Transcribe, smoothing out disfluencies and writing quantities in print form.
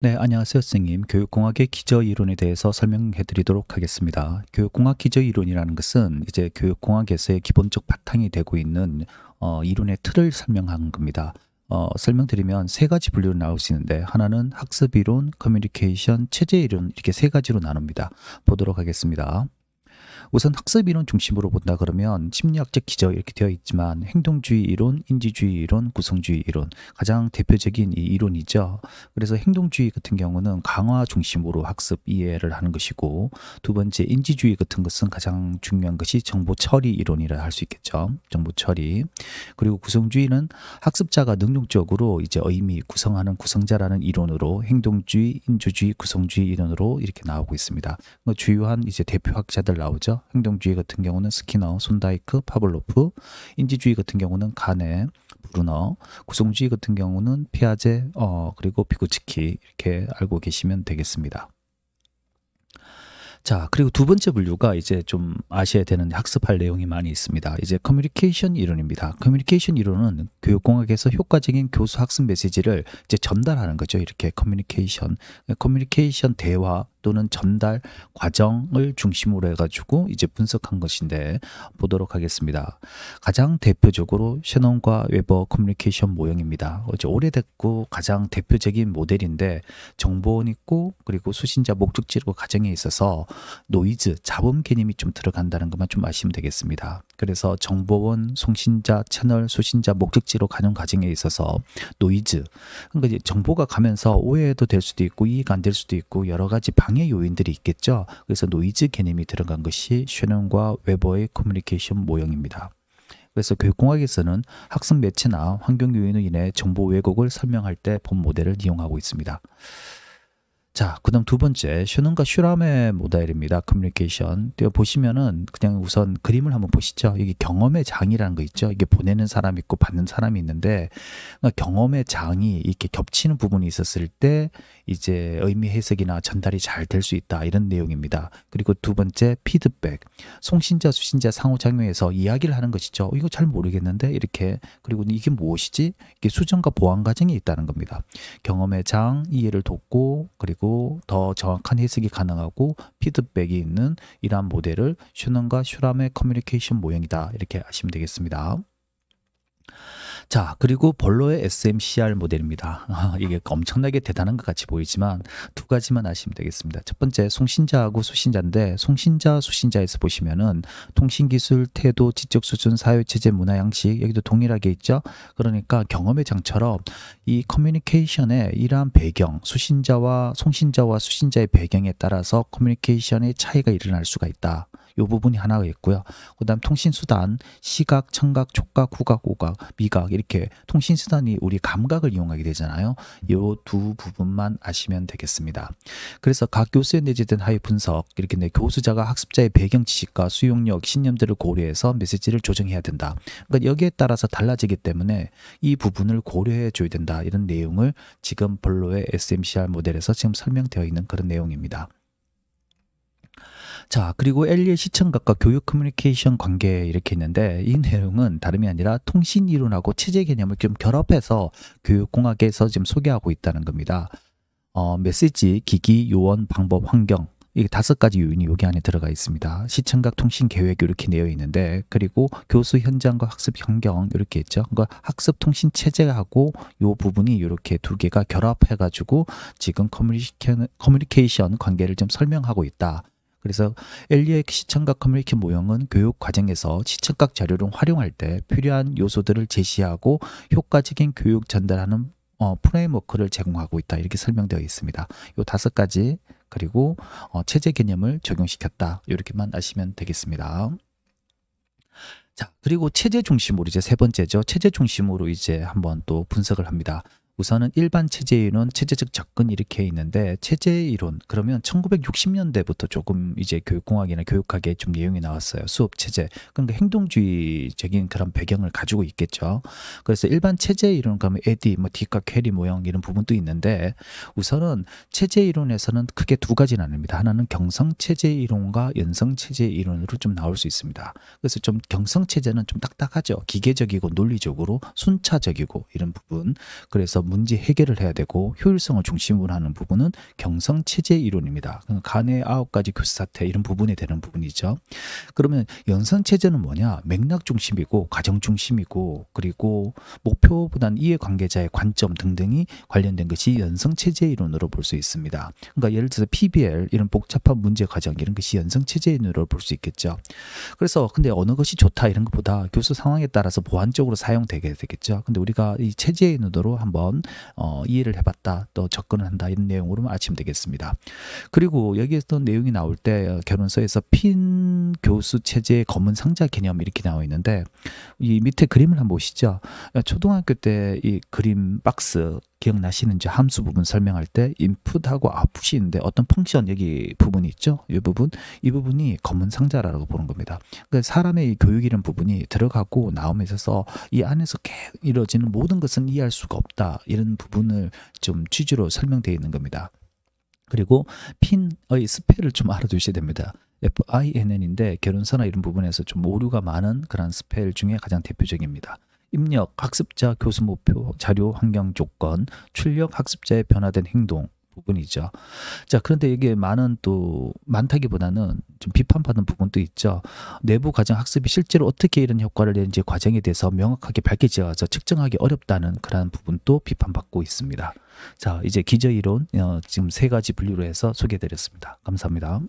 네, 안녕하세요, 선생님. 교육공학의 기저이론에 대해서 설명해 드리도록 하겠습니다. 교육공학 기저이론이라는 것은 이제 교육공학에서의 기본적 바탕이 되고 있는 이론의 틀을 설명한 겁니다. 설명드리면 세 가지 분류로 나올 수 있는데 하나는 학습이론, 커뮤니케이션, 체제이론 이렇게 세 가지로 나눕니다. 보도록 하겠습니다. 우선 학습 이론 중심으로 본다 그러면 심리학적 기저 이렇게 되어 있지만 행동주의 이론, 인지주의 이론, 구성주의 이론 가장 대표적인 이 이론이죠. 그래서 행동주의 같은 경우는 강화 중심으로 학습 이해를 하는 것이고 두 번째 인지주의 같은 것은 가장 중요한 것이 정보 처리 이론이라 할 수 있겠죠. 정보 처리. 그리고 구성주의는 학습자가 능동적으로 이제 의미 구성하는 구성자라는 이론으로 행동주의, 인지주의, 구성주의 이론으로 이렇게 나오고 있습니다. 주요한 이제 대표학자들 나오죠. 행동주의 같은 경우는 스키너, 손다이크, 파블로프, 인지주의 같은 경우는 가네, 브루너, 구성주의 같은 경우는 피아제, 그리고 비고츠키 이렇게 알고 계시면 되겠습니다. 자, 그리고 두 번째 분류가 이제 좀 아셔야 되는 학습할 내용이 많이 있습니다. 이제 커뮤니케이션 이론입니다. 커뮤니케이션 이론은 교육공학에서 효과적인 교수 학습 메시지를 이제 전달하는 거죠. 이렇게 커뮤니케이션 대화 또는 전달 과정을 중심으로 해가지고 이제 분석한 것인데 보도록 하겠습니다. 가장 대표적으로 셔넌과 웨버 커뮤니케이션 모형입니다. 이제 오래됐고 가장 대표적인 모델인데 정보원 있고 그리고 수신자 목적지로 과정에 있어서 노이즈, 잡음 개념이 좀 들어간다는 것만 좀 아시면 되겠습니다. 그래서 정보원, 송신자, 채널, 수신자, 목적지로 가는 과정에 있어서 노이즈, 그러니까 이제 정보가 가면서 오해도 될 수도 있고 이해가 안 될 수도 있고 여러 가지 방해 요인들이 있겠죠. 그래서 노이즈 개념이 들어간 것이 셔넌과 웨버의 커뮤니케이션 모형입니다. 그래서 교육공학에서는 학습 매체나 환경 요인으로 인해 정보 왜곡을 설명할 때 본 모델을 이용하고 있습니다. 자, 그 다음 두 번째, 셔넌과 슈람의 모델입니다. 커뮤니케이션. 보시면은 그냥 우선 그림을 한번 보시죠. 여기 경험의 장이라는 거 있죠. 이게 보내는 사람 있고 받는 사람이 있는데, 그러니까 경험의 장이 이렇게 겹치는 부분이 있었을 때 이제 의미 해석이나 전달이 잘 될 수 있다. 이런 내용입니다. 그리고 두 번째, 피드백. 송신자, 수신자 상호작용에서 이야기를 하는 것이죠. 이거 잘 모르겠는데, 이렇게. 그리고 이게 무엇이지? 이게 수정과 보완 과정이 있다는 겁니다. 경험의 장, 이해를 돕고, 그리고 더 정확한 해석이 가능하고 피드백이 있는 이러한 모델을 셔넌과 슈람의 커뮤니케이션 모형이다. 이렇게 아시면 되겠습니다. 자, 그리고 볼로의 SMCR 모델입니다. 이게 엄청나게 대단한 것 같이 보이지만 두 가지만 아시면 되겠습니다. 첫 번째, 송신자하고 수신자인데 송신자, 수신자에서 보시면은 통신기술, 태도, 지적 수준, 사회체제, 문화 양식 여기도 동일하게 있죠. 그러니까 경험의 장처럼 이 커뮤니케이션의 이러한 배경, 송신자와 수신자의 배경에 따라서 커뮤니케이션의 차이가 일어날 수가 있다. 이 부분이 하나가 있고요. 그 다음 통신수단, 시각, 청각, 촉각, 후각, 오각, 미각 이렇게 통신수단이 우리 감각을 이용하게 되잖아요. 이 두 부분만 아시면 되겠습니다. 그래서 각 교수에 내재된 하위 분석, 이렇게 교수자가 학습자의 배경 지식과 수용력, 신념들을 고려해서 메시지를 조정해야 된다. 그러니까 여기에 따라서 달라지기 때문에 이 부분을 고려해 줘야 된다. 이런 내용을 지금 볼로의 SMCR 모델에서 지금 설명되어 있는 그런 내용입니다. 자, 그리고 엘리의 시청각과 교육 커뮤니케이션 관계 이렇게 있는데 이 내용은 다름이 아니라 통신 이론하고 체제 개념을 좀 결합해서 교육공학에서 지금 소개하고 있다는 겁니다. 메시지, 기기, 요원, 방법, 환경 이게 5가지 요인이 여기 안에 들어가 있습니다. 시청각 통신 계획 이렇게 되어 있는데 그리고 교수 현장과 학습 환경 이렇게 있죠. 그러니까 학습 통신 체제하고 요 부분이 이렇게 두 개가 결합해 가지고 지금 커뮤니케이션 관계를 좀 설명하고 있다. 그래서 엘리의 시청각 커뮤니케이션 모형은 교육 과정에서 시청각 자료를 활용할 때 필요한 요소들을 제시하고 효과적인 교육 전달하는 프레임워크를 제공하고 있다. 이렇게 설명되어 있습니다. 요 5가지 그리고 체제 개념을 적용시켰다. 이렇게만 아시면 되겠습니다. 자, 그리고 체제 중심으로 이제 세 번째죠. 체제 중심으로 이제 한번 또 분석을 합니다. 우선은 일반 체제 이론, 체제적 접근 이렇게 있는데 체제 이론 그러면 1960년대부터 조금 이제 교육공학이나 교육학에 좀 내용이 나왔어요. 수업 체제. 그러니까 행동주의적인 그런 배경을 가지고 있겠죠. 그래서 일반 체제 이론 그러면 에디, 딕과 캐리 모형 이런 부분도 있는데 우선은 체제 이론에서는 크게 두 가지 나뉩니다. 하나는 경성 체제 이론과 연성 체제 이론으로 좀 나올 수 있습니다. 그래서 좀 경성 체제는 좀 딱딱하죠. 기계적이고 논리적으로 순차적이고 이런 부분. 그래서 문제 해결을 해야 되고 효율성을 중심으로 하는 부분은 경성체제 이론입니다. 간의 9가지 교수 사태 이런 부분에 되는 부분이죠. 그러면 연선체제는 뭐냐? 맥락 중심이고 과정 중심이고 그리고 목표보다는 이해관계자의 관점 등등이 관련된 것이 연성체제 이론으로 볼 수 있습니다. 그러니까 예를 들어서 PBL 이런 복잡한 문제 과정 이런 것이 연성체제 이론으로 볼 수 있겠죠. 그래서 근데 어느 것이 좋다 이런 것보다 교수 상황에 따라서 보완적으로 사용되게 되겠죠. 근데 우리가 이 체제의 눈으로 한번 이해를 해봤다 또 접근을 한다 이런 내용으로 아시면 되겠습니다. 그리고 여기에서 내용이 나올 때 결론서에서 핀 교수 체제의 검은 상자 개념 이렇게 나와 있는데 이 밑에 그림을 한번 보시죠. 초등학교 때 이 그림 박스 기억나시는지 함수 부분 설명할 때 인풋하고 아웃풋이 있는데 어떤 펑션 여기 부분이 있죠. 이 부분이 검은 상자라고 보는 겁니다. 그러니까 사람의 이 교육 이런 부분이 들어가고 나옴에 있어서 이 안에서 이루어지는 모든 것은 이해할 수가 없다. 이런 부분을 좀 취지로 설명되어 있는 겁니다. 그리고 핀의 스펠을 좀 알아두셔야 됩니다. FINN인데 결론서나 이런 부분에서 좀 오류가 많은 그런 스펠 중에 가장 대표적입니다. 입력, 학습자, 교수 목표, 자료, 환경 조건, 출력, 학습자의 변화된 행동 부분이죠. 자, 그런데 이게 많다기보다는 좀 비판받는 부분도 있죠. 내부 과정 학습이 실제로 어떻게 이런 효과를 내는지 과정에 대해서 명확하게 밝혀져서 측정하기 어렵다는 그런 부분도 비판받고 있습니다. 자, 이제 기저이론 지금 3가지 분류로 해서 소개해드렸습니다. 감사합니다.